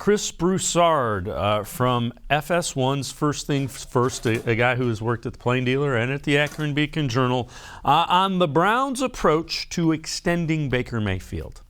Chris Broussard from FS1's First Things First, a guy who has worked at the Plain Dealer and at the Akron Beacon Journal, on the Browns' approach to extending Baker Mayfield.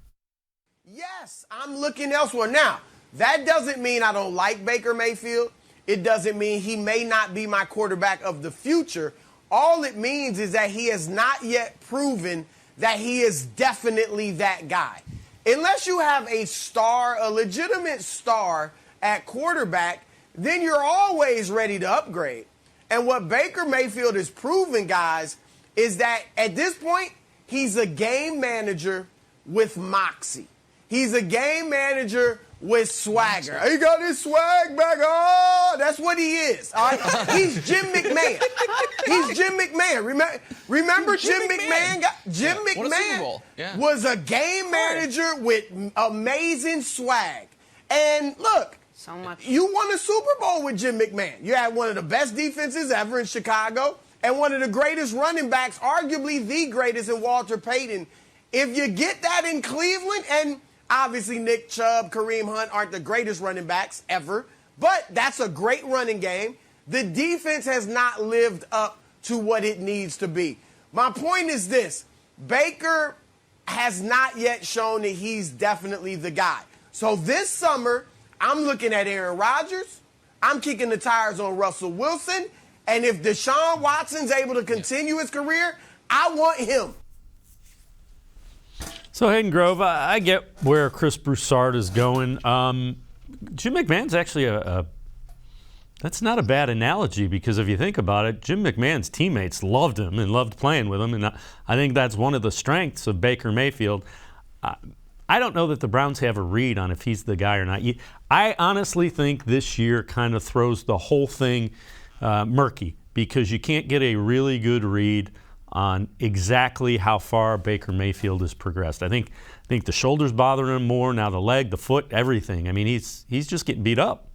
Yes, I'm looking elsewhere. Now, that doesn't mean I don't like Baker Mayfield. It doesn't mean he may not be my quarterback of the future. All it means is that he has not yet proven that he is definitely that guy. Unless you have a star, a legitimate star at quarterback, then you're always ready to upgrade. And what Baker Mayfield has proven, guys, is that at this point, he's a game manager with moxie. He's a game manager with swagger. He got his swag back. Oh, that's what he is. All right? He's Jim McMahon. He's Jim McMahon. Remember Jim McMahon? Jim McMahon was a game manager with amazing swag. And look, so much. You won a Super Bowl with Jim McMahon. You had one of the best defenses ever in Chicago and one of the greatest running backs, arguably the greatest, in Walter Payton. If you get that in Cleveland, and obviously Nick Chubb, Kareem Hunt aren't the greatest running backs ever, but that's a great running game. The defense has not lived up to what it needs to be. My point is this: Baker has not yet shown that he's definitely the guy. So this summer, I'm looking at Aaron Rodgers. I'm kicking the tires on Russell Wilson. And if Deshaun Watson's able to continue his career, I want him. So, Hayden Grove, I get where Chris Broussard is going. Jim McMahon's actually that's not a bad analogy, because if you think about it, Jim McMahon's teammates loved him and loved playing with him, and I think that's one of the strengths of Baker Mayfield. I don't know that the Browns have a read on if he's the guy or not. I honestly think this year kind of throws the whole thing murky, because you can't get a really good read on exactly how far Baker Mayfield has progressed. I think the shoulder's bothering him more now, the leg, the foot, everything. I mean, he's just getting beat up.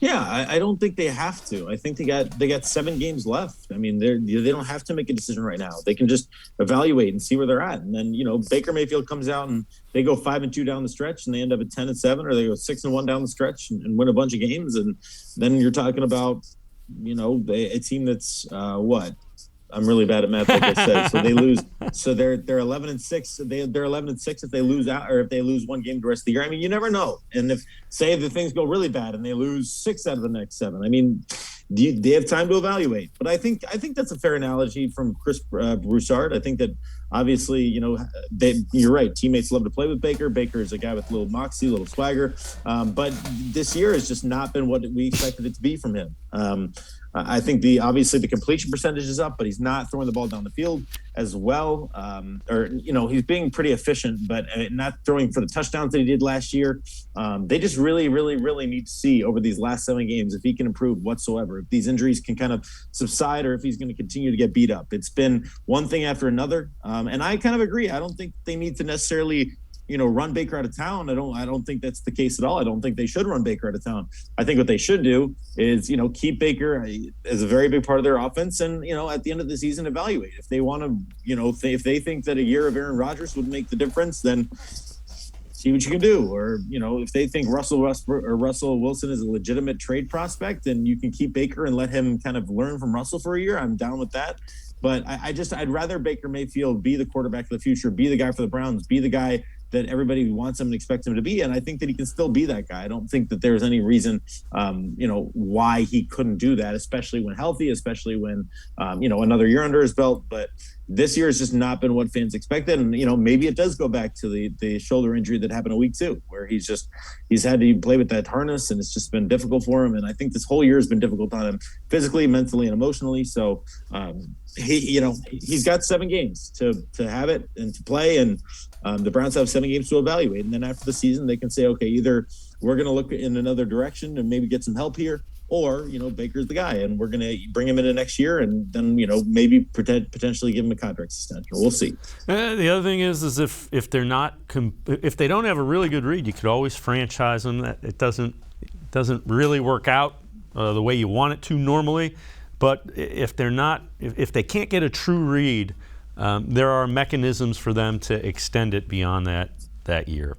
Yeah, I don't think they have to. I think they got 7 games left. I mean, they don't have to make a decision right now. They can just evaluate and see where they're at. And then, Baker Mayfield comes out and they go 5-2 down the stretch and they end up at 10-7, or they go 6-1 down the stretch and win a bunch of games. And then you're talking about, a team that's what? I'm really bad at math, like I said. So they lose. So they're 11-6. They're 11-6 if they lose out, or if they lose one game the rest of the year. I mean, you never know. And if the things go really bad and they lose 6 out of the next 7, I mean, they have time to evaluate. But I think that's a fair analogy from Chris Broussard. I think that obviously, you're right. Teammates love to play with Baker. Baker is a guy with a little moxie, a little swagger. But this year has just not been what we expected it to be from him. I think obviously the completion percentage is up, but he's not throwing the ball down the field as well. He's being pretty efficient, but not throwing for the touchdowns that he did last year. They just really, really, really need to see over these last 7 games if he can improve whatsoever, if these injuries can kind of subside, or if he's going to continue to get beat up. It's been one thing after another. And I kind of agree. I don't think they need to necessarily run Baker out of town. I don't think that's the case at all. I don't think they should run Baker out of town. I think what they should do is, keep Baker as a very big part of their offense, and, at the end of the season, evaluate. If they want to, if they think that a year of Aaron Rodgers would make the difference, then see what you can do. Or, if they think Russell Wilson is a legitimate trade prospect, then you can keep Baker and let him kind of learn from Russell for a year. I'm down with that. But I'd rather Baker Mayfield be the quarterback of the future, be the guy for the Browns, be the guy that everybody wants him and expects him to be. And I think that he can still be that guy. I don't think that there's any reason, why he couldn't do that, especially when healthy, especially when, another year under his belt. But this year has just not been what fans expected. And, maybe it does go back to the shoulder injury that happened in week 2, where he's had to play with that harness, and it's just been difficult for him. And I think this whole year has been difficult on him physically, mentally, and emotionally. So, he's got 7 games to have it and to play, and the Browns have 7 games to evaluate. And then after the season, they can say, okay, either we're going to look in another direction and maybe get some help here, or, Baker's the guy, and we're going to bring him into next year, and then, maybe potentially give him a contract extension. We'll see. The other thing is if they don't have a really good read, you could always franchise them. It doesn't really work out the way you want it to normally. But if they can't get a true read, there are mechanisms for them to extend it beyond that year.